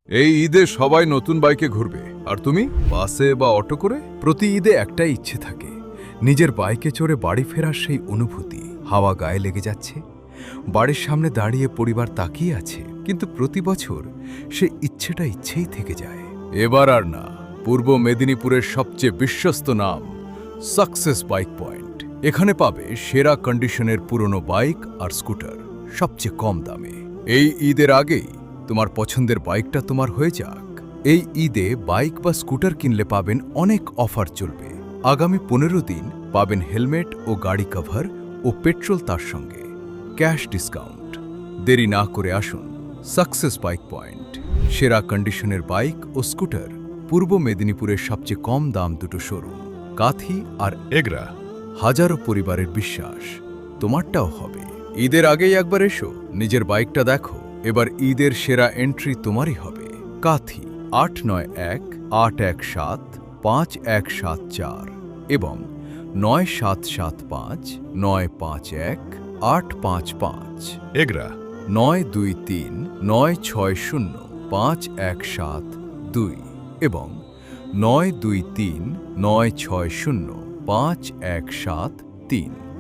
এই ঈদে সবাই নতুন বাইকে ঘুরবে, আর তুমি বাসে বা অটো করে। প্রতি ঈদে একটাই ইচ্ছে থাকে, নিজের বাইকে চড়ে বাড়ি ফেরার সেই অনুভূতি। হাওয়া গায়ে লেগে যাচ্ছে, বাড়ির সামনে দাঁড়িয়ে পরিবার তাকিয়ে আছে, কিন্তু প্রতি বছর সে ইচ্ছেটা ইচ্ছেই থেকে যায়। এবার আর না, পূর্ব মেদিনীপুরের সবচেয়ে বিশ্বস্ত নাম সাকসেস বাইক পয়েন্ট। এখানে পাবে সেরা কন্ডিশনের পুরনো বাইক আর স্কুটার সবচেয়ে কম দামে। এই ঈদের আগেই তোমার পছন্দের বাইকটা তোমার হয়ে যাক। এই ঈদে বাইক বা স্কুটার কিনলে পাবেন অনেক অফার চলবে। আগামী 15 দিন পাবেন হেলমেট ও গাড়ি কভার ও পেট্রোল, তার সঙ্গে ক্যাশ ডিসকাউন্ট। দেরি না করে আসুন সাকসেস বাইক পয়েন্ট। সেরা কন্ডিশনের বাইক ও স্কুটার, পূর্ব মেদিনীপুরের সবচেয়ে কম দাম দুটো শোরুম, কাথি আর এগরা। হাজারো পরিবারের বিশ্বাস তোমারটাও হবে। ঈদের আগেই একবার এসো, নিজের বাইকটা দেখো। এবার ঈদের সেরা এন্ট্রি তোমারই হবে। কাথি 8918175174 এবং 9775951855। এগরা 9239605172 এবং 9239605173।